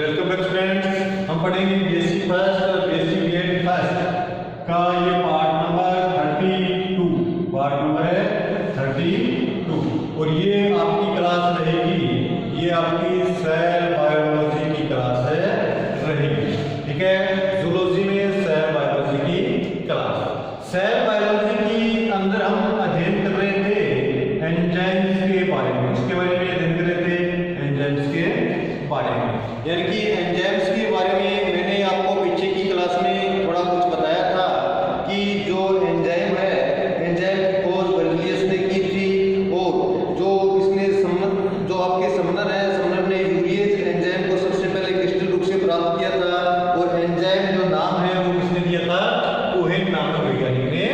Welcome back students. हम पढ़ेंगे BSc first और बीएससी बीएड फर्स्ट का ये पार्ट नंबर 32। पार्ट नंबर है 32 और ये आपकी क्लास रहेगी, ये आपकी सेल बायोलॉजी की क्लास है रहेगी। ठीक है, जूलॉजी में सेल बायोलॉजी की क्लास। सेल बायोलॉजी की अंदर हम अध्ययन कर रहे थे एंजाइम्स के बारे में, इसके बारे में अध्ययन कर रहे थे एंजाइम्स के बारे में, यानी कि एंजाइम्स के बारे में मैंने आपको पीछे की क्लास में थोड़ा कुछ बताया था कि जो एंजाइम है, एंजाइम की खोज बर्जीलियस ने की थी और जो इसने जो आपके समनर है, समनर ने यूरिएज एंजाइम को सबसे पहले क्रिस्टल रूप से प्राप्त किया था और एंजाइम जो नाम है वो किसने दिया था? कोहेन नामक वैज्ञानिक ने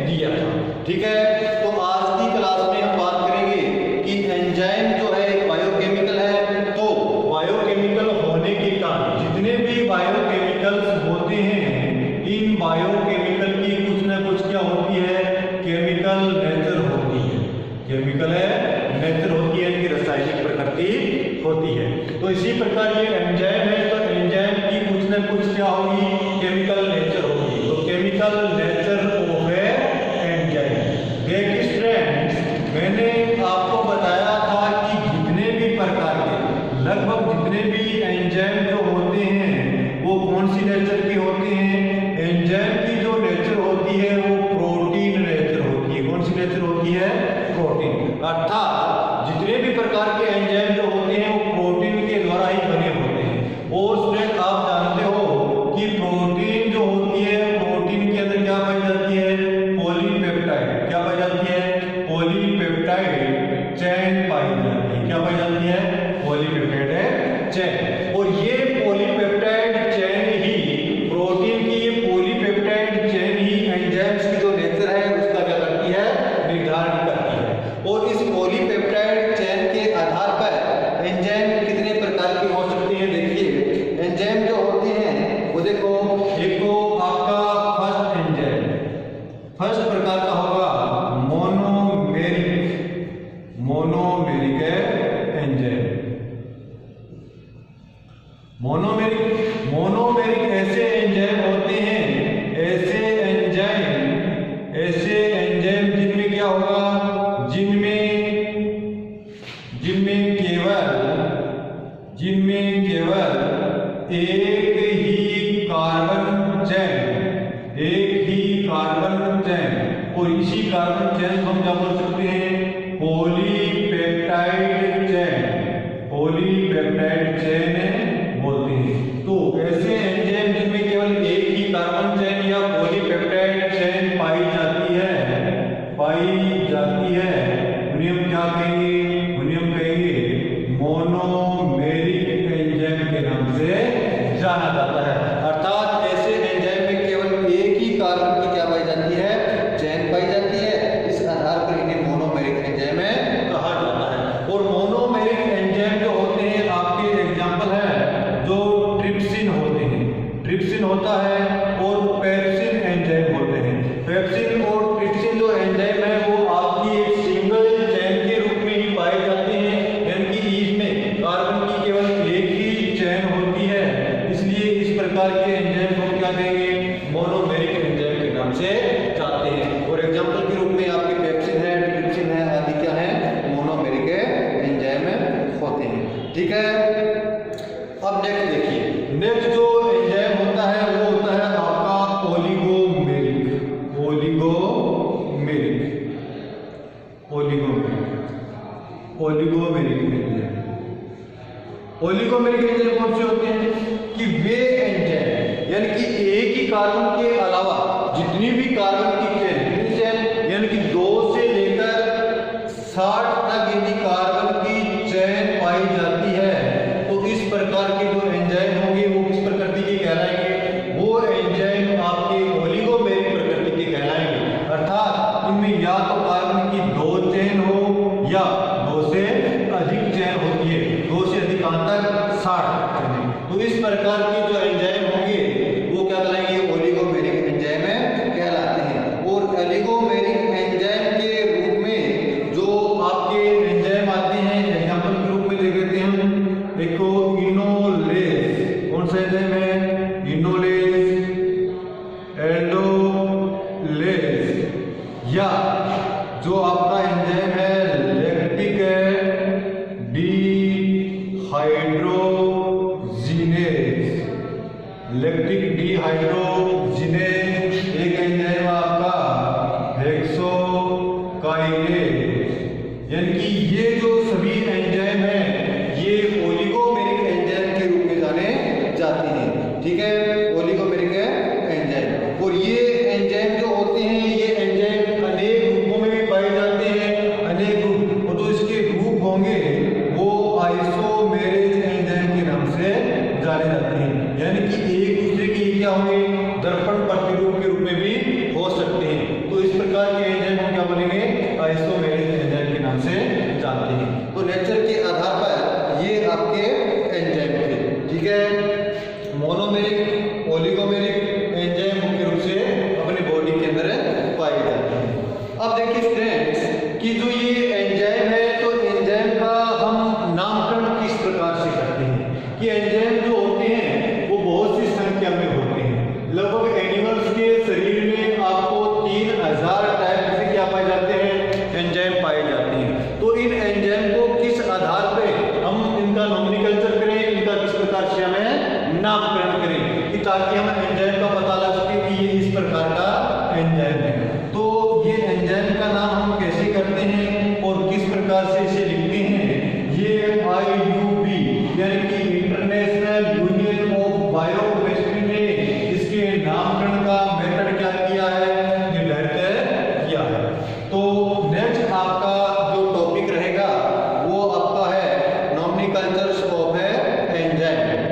दिया था। ठीक है, तो आज की क्लास में हम बात करेंगे कि एंजाइम जो है एक बायोकेमिकल है, तो बायोकेमिकल होने के कारण जितने भी बायोकेमिकल्स होते हैं, इन बायोकेमिकल की कुछ ना कुछ क्या होती है? केमिकल नेचर होती है। केमिकल है नेचर होती है, इनकी रासायनिक प्रकृति होती है। तो इसी प्रकार ये एंजाइम है, तो एंजाइम की कुछ ना कुछ क्या होगी? केमिकल नेचर होगी। तो केमिकल नेचर ऑफ एंजाइम। देखिए स्टूडेंट्स, मैंने आपको बताया था कि जितने भी प्रकार के, लगभग जितने भी एंजाइम जो होते हैं वो कौन सी नेचर के होते हैं? एंजाइम की जो नेचर होती है वो प्रोटीन नेचर होती है। कौन सी नेचर होती है? प्रोटीन। अर्थात जितने भी प्रकार के एंजाइम जो होते हैं वो प्रोटीन के द्वारा ही बने होते हैं। और स्टूडेंट आप जानते हो कि प्रोटीन जो होती है, प्रोटीन के अंदर क्या पाई जाती है? पॉलीपेप्टाइड। क्या पाई जाती है? पॉलीपेप्टाइड चेन पाई जाती है। क्या पाई जाती है? Polypeptide chain. और ये पॉलीपेप्टाइड चेन ही, प्रोटीन की ये पॉलीपेप्टाइड चेन ही एंजाइम्स की जो नेचर है उसका क्या करती है? निर्धारण करती है। और इस पॉलीपेप्टाइड चेन के आधार पर एंजाइम कितने प्रकार के हो सकते हैं? देखिए एंजाइम जो होते हैं वो देखो, एक तो आपका फर्स्ट एंजाइम, फर्स्ट प्रकार का होगा मोनोमेरिक। Monomeric enzyme. मोनोमेरिक ऐसे एंजाइम होते हैं, ऐसे एंजाइम जिनमें क्या होगा? जिनमें केवल एक ही कार्बन चेन, और इसी कार्बन चेन को हम क्या बोल सकते हैं? पॉलीपेप्टाइड चेन बोलते हैं। तो ऐसे एंजाइम जिनमें केवल एक ही कार्बन चेन या पॉलीपेप्टाइड चेन पाई जाती है उन्हें हम क्या कहेंगे? उन्हें हम कहेंगे मोनोमेरिक एंजाइम के नाम से जाना जाता है। अर्थात ऐसे एंजाइम में केवल एक ही कार्बन की क्या पाई जाती है? चेन पाई जाती है। इस आधार पर इन्हें मोनोमेरिक एंजाइम कहा जाता है। और मोनोमेरिक एंजाइम जो होते हैं, आपके एग्जांपल है जो ट्रिप्सिन होते हैं, ट्रिप्सिन होता है, और पेप्सिन एंजाइम होते हैं। पेप्सिन और ट्रिप्सिन जो एंजाइम है वो आपकी एक सिंगल चेन के रूप में ही पाए जाते हैं, यानी कि इसमें कार्बन की केवल एक ही चेन होती है। इसलिए इस प्रकार के एंजाइम को क्या कहेंगे? मोनोमेरिक एंजाइम के नाम से जाते हैं। और एग्जांपल के रूप में आपके पेप्सिन है, ट्रिप्सिन है आदि क्या है? मोनोमेरिक एंजाइम होते हैं। ठीक है, अब नेक्स्ट देखिए, नेक्स्ट जो एंजाइम होता है वो होता है आपका ओलिगोमेरिक एंजाइम कौन से होते हैं? कि वे एंजाइम, यानी कि एक ही कार्बन के अलावा जितनी भी कार्बन की चेन, यानी कि 2 से लेकर 60 तक यदि कार्बन की चेन पाई जाती है, तो इस प्रकार के जो एंजाइम होंगे वो किस प्रकृति के कहलाएंगे? वो एंजाइम आपके ओलिगोमेरिक प्रकृति के कहलाएंगे। अर्थात इनमें या तो कार्बन की 2 चेन हो या 2 से अधिक चेन होती है, 2 से अधिक तक 60 चेन। तो इस प्रकार के जो एंजाइम होंगे वो क्या कहलाएंगे? ओलिगोमेरिक एंजाइम कहलाते हैं। और ओलिगोमेरिक एंजाइम के रूप में जो आपके एंजाइम आते हैं, एग्जांपल के रूप में देख लेते हैं हम। देखो इनोलेज, डिहाइड्रोजिनेज, लैक्टिक डिहाइड्रोजिनेज। एक एंजाइम आपका हेक्सोकाइनेज। यानी कि ये जो सभी एंजाइम हैं ये ओलिगोमेरिक एंजाइम के रूप में जाने जाते हैं। ठीक है, ओलिगोमेरिक एंजाइम। और ये एंजाइम जो होते हैं ये एंजाइम अनेक रूपों में भी पाए जाते हैं, अनेक रूप, और जो इसके रूप होंगे वो आइसोमेरेज एंजाइम के नाम से जाने जाते हैं। यानी कि एक दूसरे के क्या होंगे, दर्पण प्रतिरूप के रूप में भी हो सकते हैं। तो इस प्रकार के एंजाइम हम क्या बोलेंगे, आइसोमेरेज एंजाइम के नाम से जानते हैं। तो नेचर के आधार पर ये आपके एंजाइम थे। ठीक है, मोनोमेरिक, ओलिगोमेरिक एंजाइम मुख्य रूप से अपने बॉडी के अंदर पाए जाते हैं। अब देखिए स्टूडेंट्स कि जो ये एंजाइम है तो एंजाइम का हम नामकरण किस प्रकार से करते हैं कि एंजाइम जो होते हैं वो बहुत सी संख्या में होते हैं। लगभग एनिमल्स के शरीर में आपको 3000 टाइप से क्या पाए जाते हैं, एंजाइम पाए जाते हैं। तो इन एंजाइम को किस आधार पे हम इनका नोमेनक्लेचर करें, इनका किस प्रकार से हमें नामकरण करें कि ताकि हम एंजाइम का पता लग सके कि ये इस प्रकार का एंजाइम है। तो ये एंजाइम का नाम हम कैसे करते हैं और किस प्रकार से इसे लिखते हैं, ये IUP यानी कि इंटरनेशनल यूनियन ऑफ बायोकेमिस्ट्री ने इसके नामकरण का मेथड क्या किया है, निर्धारित किया है। तो नेक्स्ट आपका जो टॉपिक रहेगा वो आपका है nomenclatures of enzyme.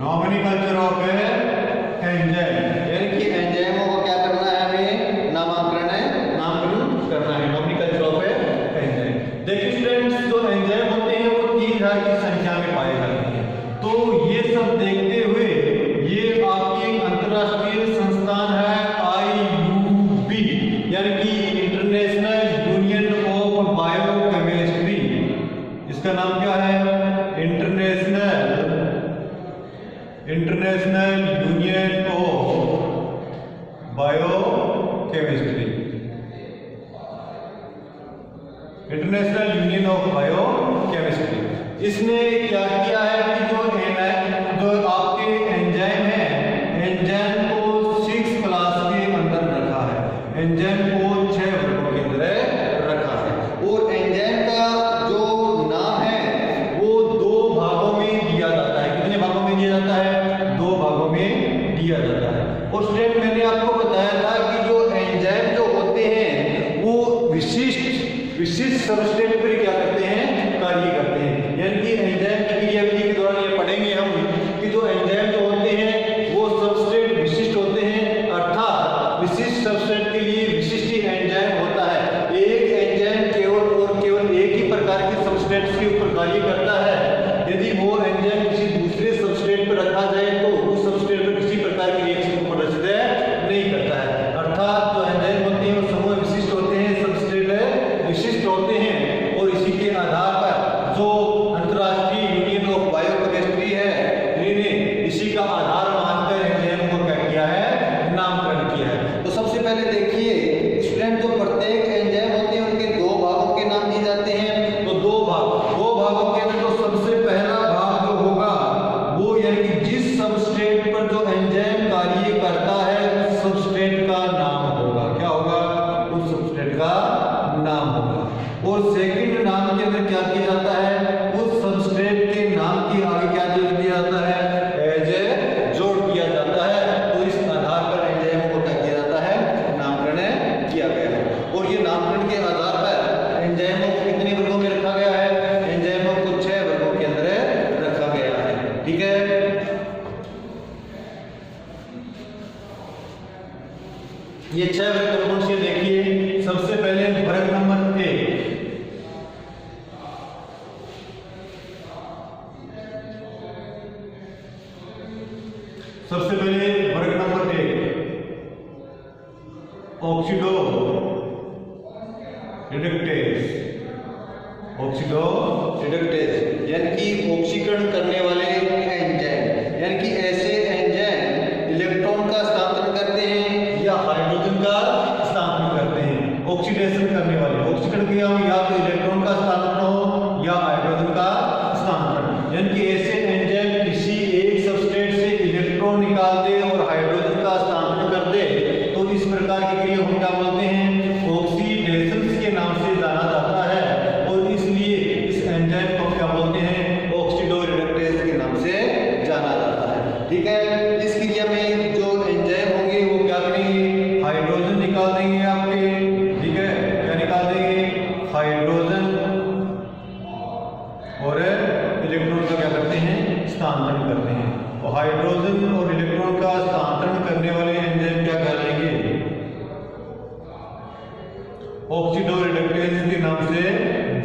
Nomenclature of enzyme यानी कि एंजाइमों को क्या करना है, हमें नामकरण करना है, नोमेनक्लेचर ऑफ एंजाइम। देखिए स्टूडेंट्स जो एंजाइम होते हैं वो 3000 की संख्या में पाए जाते हैं। तो ये सब देखते हुए ये आपकी अंतरराष्ट्रीय संस्थान है IUB यानी कि इंटरनेशनल यूनियन ऑफ बायोकेमिस्ट्री। इसका नाम क्या है, international union of biochemistry, international union of biochemistry. इसने क्या किया है कि जो आपके एंजाइम है, एंजाइम को 6 क्लास के अंदर रखा है, एंजाइम को 6 वर्गों के अंदर रखा है। और एंजाइम का जो नाम है वो 2 भागों में दिया जाता है। कितने भागों में दिया जाता है, 2 भागों में दिया जाता है। और स्टूडेंट मैंने आपको बताया था कि जो एंजाइम जो होते हैं वो विशिष्ट सबस्ट्रेट पर क्या करते हैं, कार्य करते हैं। यानी कि एंजाइम की क्रियाविधि के दौरान ये पढ़ेंगे हम कि जो एंजाइम जो होते हैं वो सबस्ट्रेट विशिष्ट होते हैं, अर्थात विशिष्ट सबस्ट्रेट के लिए विशिष्ट एंजाइम होता है। एक एंजाइम केवल और केवल एक ही प्रकार के सबस्ट्रेट्स के ऊपर कार्य करता है। यदि वो एंजाइम किसी दूसरे सबस्ट्रेट पर रखा जाए तो उस सबस्ट्रेट पर किसी प्रकार की रिएक्शन को प्रदर्शित नहीं करता है। अर्थात जो एंजाइम होते हैं वो समूह विशिष्ट होते हैं, सबस्ट्रेट विशिष्ट होते हैं। और इसी के आधार पर जो अंतरराष्ट्रीय यूनियन ऑफ बायोकेमिस्ट्री है इन्होंने इसी का आधार मानकर एंजाइम को क्या किया है, नामकरण किया है। तो सबसे पहले देखिए स्टूडेंट जो प्रत्येक एंजाइम होते हैं उनके 2 भागों के नाम दिए जाते हैं। तो 2 भागों के अंदर तो सबसे पहला भाग जो होगा वो यानी कि जिस सबस्ट्रेट पर जो एंजाइम कार्य करता है उस सबस्ट्रेट का नाम होगा। क्या होगा, उस सबस्ट्रेट का नाम होगा। और सेकंड नाम के अंदर क्या किया जाता है, उस सबस्ट्रेट के नाम के आगे क्या जोड़ दिया जाता है, एज ए जोड़ दिया जाता है। तो इस आधार पर एंजाइम को क्या किया जाता है, नामकरण किया गया है। और ये नामकरण के आधार पर एंजाइमों को कितने वर्गों में रखा गया है, एंजाइमों को 6 वर्गों के अंदर रखा गया है। ठीक है, ये 6 वर्ग कौन से देखिए। सबसे पहले वर्ग नंबर 1, सबसे पहले वर्ग नंबर 1 ऑक्सीडो रिडक्टेज, यानी कि ऑक्सीकरण करने वाले एंजाइम, यानी कि ऐसे एंजाइम इलेक्ट्रॉन इलेक्ट्रॉन का स्थानांतरण करते हैं या हाइड्रोजन का स्थानांतरण करते हैं। ऑक्सीडेशन करने वाले ऑक्सीकरण क्रिया में या तो इलेक्ट्रॉन का स्थानांतरण हो या हाइड्रोजन का स्थानांतरण, यानी कि ऐसे एंजाइम किसी एक सबस्ट्रेट से इलेक्ट्रॉन निकाल दे और हाइड्रोजन का स्थानांतरण कर दे तो इस प्रकार की क्रिया हम क्या बोलते हैं, ऑक्सीडेशन के नाम से जाना जाता है। और इसलिए इस एंजाइम को क्या बोलते हैं, ऑक्सीडोरिडक्टेज के नाम से जाना जाता है। ठीक है, इस क्रिया में जो एंजाइम होंगे वो क्या करेंगे, हाइड्रोजन निकाल देंगे आपके। ठीक है, क्या निकाल देंगे, हाइड्रोजन, और इलेक्ट्रॉन का क्या करते हैं, स्थानांतरण करते हैं। तो हाइड्रोजन और इलेक्ट्रॉन का स्थानांतरण करने वाले एंजाइम क्या कहलाएंगे, ऑक्सीडोरिडक्टेज के नाम से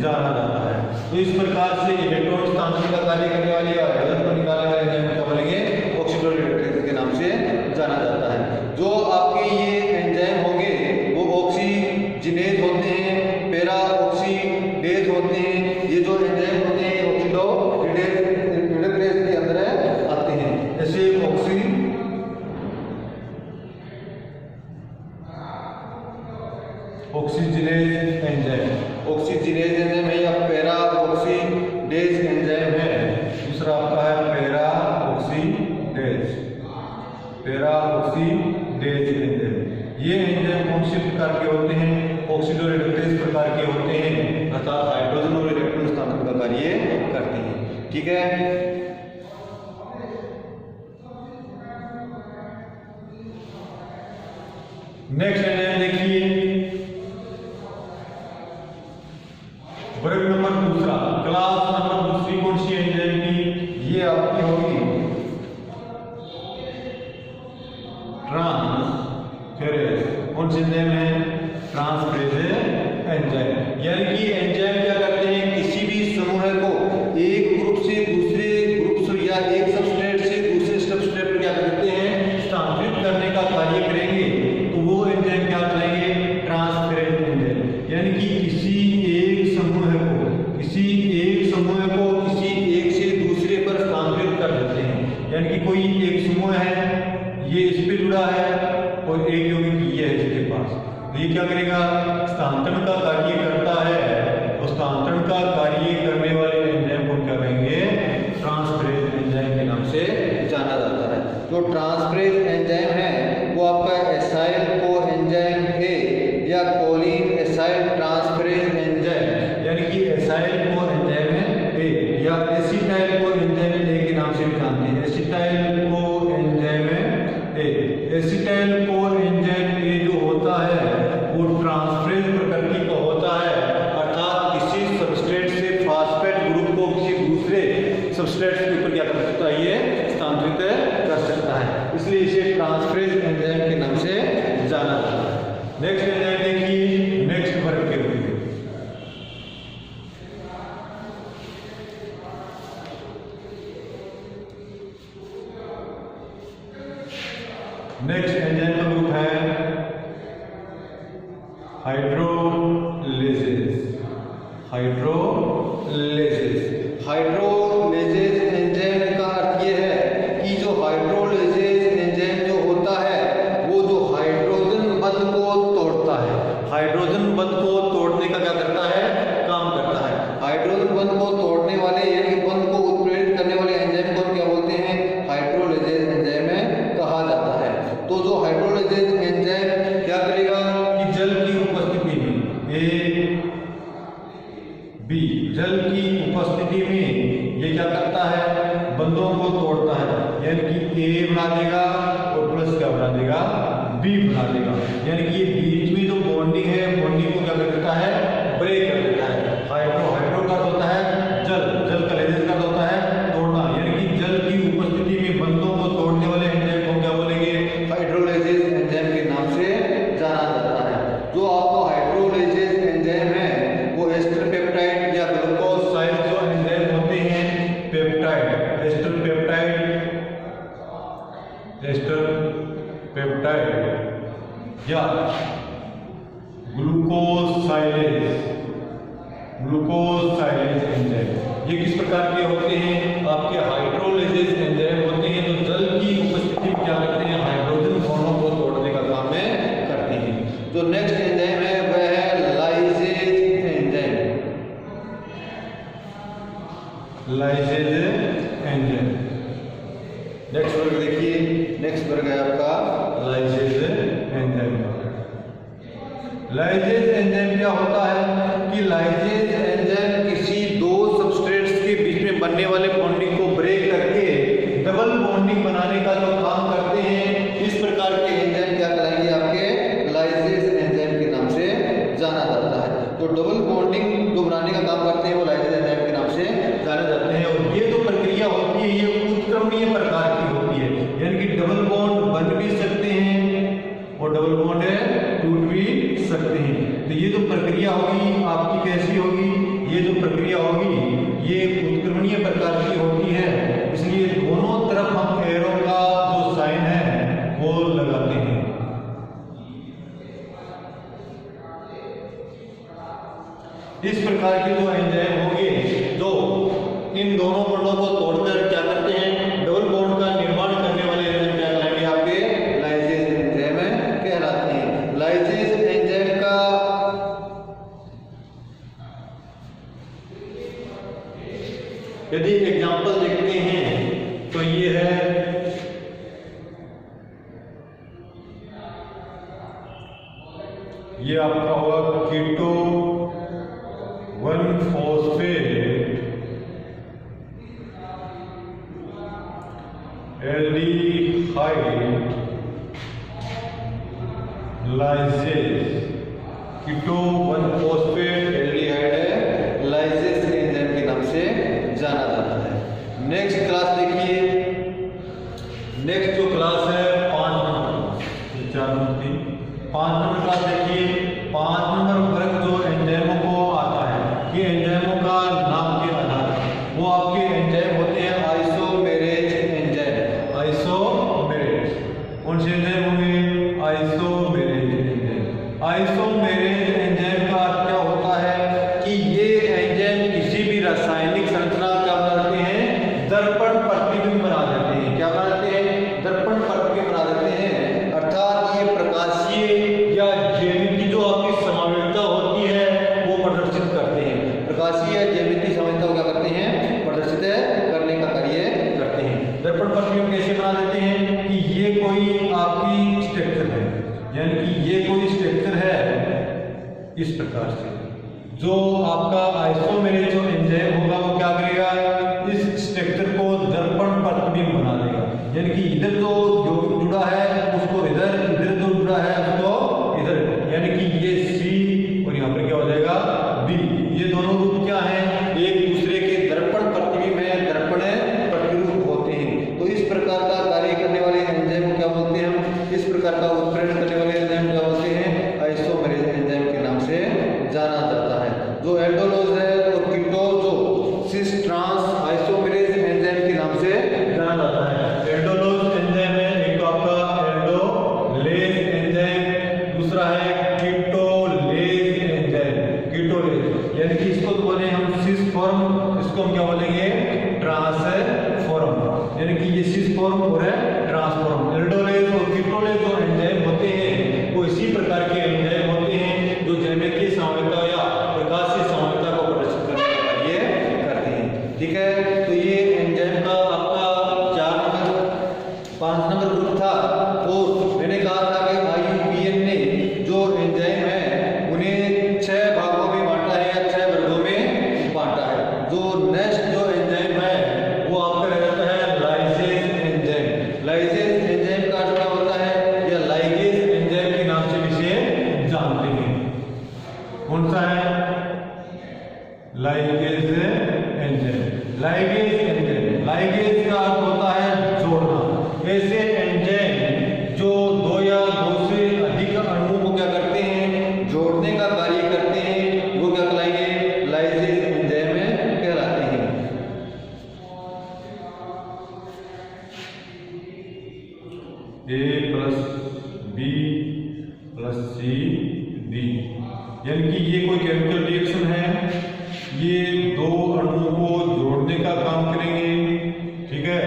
जाना जाता है। तो इस प्रकार से इलेक्ट्रॉन स्थानांतरण का कार्य करने वाले या हाइड्रोजन को निकालने वाले एंजाइम क्या बोलेंगे, ऑक्सीडोरिडक्टेज के नाम से जाना जाता है। जो आपके ये एंजाइम होंगे वो ऑक्सीजिनेज होते हैं, पैरा ऑक्सीडेज होते हैं। ये जो एंजाइम होते हैं ऑक्सीडोरिडक्टेज के अंदर आते हैं। जैसे ऑक्सीजिनेज एंजाइम है या पैरा ऑक्सीडेज एंजाइम है। दूसरा आपका है पैरा ऑक्सीडेज एंजाइम। ये एंजाइम कौन से प्रकार के होते हैं, ऑक्सीडोरिडक्टेज प्रकार के होते हैं, अर्थात हाइड्रोजन और इलेक्ट्रॉन स्थानांतरण का कार्य करते हैं। ठीक है, नेक्स्ट एंजाइम देखिए, वर्ग नंबर दूसरा, क्लास नंबर दूसरी कौन सी एंजाइम की, ये आपकी होगी ट्रांसफेरेज। कौन सी एंजाइम है, ट्रांसफेरेज एंजाइम। यानी कि एंजाइम क्या करते हैं, किसी भी समूह को एक ग्रुप से दूसरे ग्रुप से या एक सबस्ट्रेट से दूसरे सबस्ट्रेट पर क्या करते हैं, स्थानांतरित करने का कार्य करेंगे तो वो एंजाइम क्या करेंगे, ट्रांसफेरेज एंजाइम। यानी कि किसी एक समूह को किसी एक से दूसरे पर स्थानांतरित कर देते हैं। यानी कि कोई एक समूह है, ये इस पे जुड़ा है और एक यौगिक ये है इसके पास, तो ये क्या करेगा, स्थानांतरण का कार्य करता है। तो स्थानांतरण का कार्य करने वाले एंजाइम को क्या कहेंगे, ट्रांसफेरेज एंजाइम के नाम से जाना जाता है। जो ट्रांसफेरेज एंजाइम है वो आपका एसाइल को एंजाइम है या कोलिन एसाइल ट्रांसफेरेज एंजाइम, यानी कि एसाइल को एंजाइम है या एसिटाइल को एंजाइम ए के नाम से भी जानते हैं। Acetyl co enzyme A, acetyl co enzyme A जो होता है वो ट्रांसफेरेज प्रकृति का होता है, अर्थात किसी सबस्ट्रेट से फास्फेट ग्रुप को किसी दूसरे सबस्ट्रेट के ऊपर क्या कर सकता है, ये स्थानांतरित कर सकता है। इसलिए इसे ट्रांसफेरेज एंजाइम के नाम से जाना जाता है। नेक्स्ट एंजाइम देखिए, नेक्स्ट वर्ग के रूप में नेक्स्ट एंजाइम का ग्रुप है हाइड्रोलेजेस। हाइड्रोलेजेस एंजाइम का अर्थ ये है कि जो हाइड्रोलेजेस एंजाइम जो होता है वो जो हाइड्रोजन बंध को तोड़ता है, हाइड्रोजन बंध को तोड़ने का क्या करता है, काम करता है। हाइड्रोजन बंध को तोड़ने वाले यानी बंध को उत्प्रेरित करने वाले एंजाइम को क्या बोलते हैं, हाइड्रोलेजेस एंजाइम कहा जाता है। तो जो हाइड्रोलेजेस एंजाइम क्या करेगा कि जल की उपस्थिति में जल की उपस्थिति में ये क्या करता है, बंधों को तोड़ता है। यानी कि ए बना देगा और प्लस क्या बना देगा, बी बना देगा। यानी कि ये बीच में जो बॉन्डिंग है, बॉन्डिंग को क्या कर देता है, ब्रेक कर देता है। हाइड्रो का होता है जल का लेजेस का होता है तोड़ना। यानी कि जल की उपस्थिति में बंधों को तोड़ने वाले एंजाइम को क्या बोलेंगे, हाइड्रोलेजेस एंजाइम के नाम से जाना जाता है। जो आपको हाइड्रोलेजेस एंजाइम है वो एस्टर पेप्टाइड या ग्लूकोसाइड जो एंजाइम होते हैं, एस्टर पेप्टाइड या ग्लूकोसाइलेज एंजाइम, ये किस प्रकार के होते हैं, आपके हाइड्रोलेजेस एंजाइम होते हैं जो जल की उपस्थिति में क्या करते हैं, हाइड्रोजन लाइजेज एंजाइम क्या होता है कि लाइजेज एंजाइम किसी दो सबस्ट्रेट्स के बीच में बनने वाले बॉन्डिंग को ब्रेक करके डबल बॉन्डिंग बनाने का जो काम करते हैं, इस प्रकार के एंजाइम क्या कहलाएंगे, आपके लाइजेज एंजाइम के नाम से जाना जाता है। तो डबल बॉन्डिंग जो बनाने का काम करते हैं वो लाइजेज एंजाइम के नाम से जाने जाते हैं। और ये जो प्रक्रिया होती है ये उत्क्रमणीय प्रकार की होती है, यानी कि डबल बॉन्ड बन भी सकते हैं और डबल बॉन्ड टूट भी सकते हैं। तो ये जो प्रक्रिया होगी आपकी कैसी होगी, ये जो प्रक्रिया होगी ये उत्क्रमणीय प्रकार की होती है, इसलिए दोनों तरफ हम एरो का जो साइन है वो लगाते हैं। इस प्रकार के जो एंजाइम होंगे जो इन दोनों बॉन्डों को तोड़कर क्या करते हैं, डबल बॉन्ड का निर्माण करने वाले एंजाइम क्या कहलाएंगे, आपके लाइजेज एंजाइम कहलाते हैं। लाइजेज एंजाइम का यदि एग्जांपल देखते हैं तो ये है, ये आपका होगा कीटो 1-फॉस्फेट एल्डिहाइड लाइजेज, कीटो 1-फॉस्फेट एल्डिहाइड लाइजेज एंजाइम के नाम से जाना जाता है। नेक्स्ट क्लास देखिए, नेक्स्ट जो क्लास है 5 नंबर, 4 नंबर थी, 5 नंबर क्लास देखिए। 5 नंबर वर्ग जो एंजाइमों को आता है, ये एंजाइमों का नाम के आधार पर वो आपके एंजाइम होते हैं आइसोमेरेज एंजाइम। आइसोमेरेज कौन से एंजाइम होंगे, आइसोमेरेज एंजाइम। आइसोमेरेज एंजाइम का अर्थ क्या होता है कि ये एंजाइम किसी भी रासायनिक संरचना क्या बनाते हैं, दर्पण प्रतिबिंब बना देते हैं। क्या बनाते हैं, दर्पण प्रतिबिंब बना देते हैं। अर्थात ये प्रकाशीय या ज्यामिति जो आपकी समावेशिता होती है वो प्रदर्शित करते हैं। प्रकाशीय या ज्यामिति समावेशिता को क्या करते हैं, प्रदर्शित करने का कार्य करते हैं। दर्पण प्रतिबिंब कैसे बना देते हैं कि ये कोई आपकी स्ट्रक्चर है, यानी कि ये कोई स्ट्रक्चर है इस प्रकार से, जो आपका आइसोमेरेज जो एंजाइम होगा वो क्या करेगा, इस स्ट्रक्चर को दर्पण प्रतिबिंब बना देगा। यानी कि इधर जो जुड़ा है उसको इधर, इधर जो जुड़ा है उसको इधर, यानी कि ये सी और यहाँ पर क्या हो जाएगा बी। ये दोनों रूप क्या है, एक दूसरे के दर्पण प्रतिबिंब है, दर्पण प्रतिरूप होते हैं। तो इस प्रकार का कार्य करने वाले एंजाइम को क्या बोलते हैं हम, इस प्रकार का उत्प्रेरण करने वाले एंजाइम क्या बोलते हैं, आइसोमेरेज एंजाइम के नाम से जाना जाता है। जो एल्डोलोज है और कीटोज जो सिस ट्रांस आइसोमेरेज एंजाइम के नाम से जाना जाता है। एल्डोलोज एंजाइम है, एक तो आपका एल्डोलेज एंजाइम, दूसरा है कीटोलेज एंजाइम। कीटोलेज यानी कि इसको तो बोले हम सिस फॉर्म, इसको हम क्या बोलेंगे, ट्रांसफॉर्म, यानी कि ये सिस फॉर्म और ट्रांसफॉर्म। एल्डोलेज और कीटोलेज जो एंजाइम होते हैं वो इसी प्रकार के एंजाइम होते हैं जो ज्यामितीय समावेशिता या प्रकाशीय समावेशिता को प्रदर्शित करने का कार्य करते हैं। ठीक है, तो ये एंजाइम का आपका 4 नंबर 5 नंबर ग्रुप था। और मैंने कहा था कि IUPAC ने जो एंजाइम है उन्हें 6 भागों में बांटा है या 6 वर्गों में बांटा है। जो नेक्स्ट जो एंजाइम है वो आपका रह जाता है लाइजेज एंजाइम। लाइजेज एंजाइम का अर्थ क्या होता है, या लाइगेज एंजाइम के नाम से इसे जानते हैं। कौन सा है, ligase enzyme. Ligase enzyme, ligase का अर्थ होता है जोड़ना। ऐसे एंजाइम जो 2 या 2 से अधिक अणुओं को क्या करते हैं, जोड़ने का कार्य करते हैं, वो क्या कहलाएंगे, लाइजेज एंजाइम कहलाते हैं। A+B+C+D, यानी कि ये कोई केमिकल रिएक्शन है, ये 2 अणुओं को जोड़ने का काम करेंगे। ठीक है,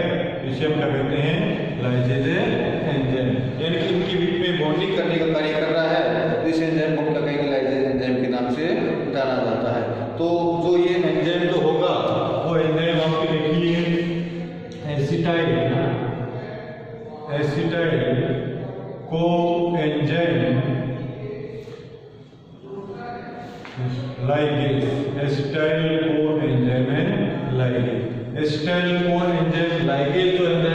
इसे हम क्या कहते हैं, लाइजेज एंजाइम, यानी कि उनके बीच में बॉन्डिंग करने का कार्य कर रहा है। तो इस एंजाइम को क्या कहेंगे, लाइजेज एंजाइम के नाम से जाना जाता है। तो जो ये एंजाइम जो होगा वो एंजाइम आपके देखिए acetyl coenzyme ligase, acetyl coenzyme है ligase. Acetyl coenzyme ligase जो है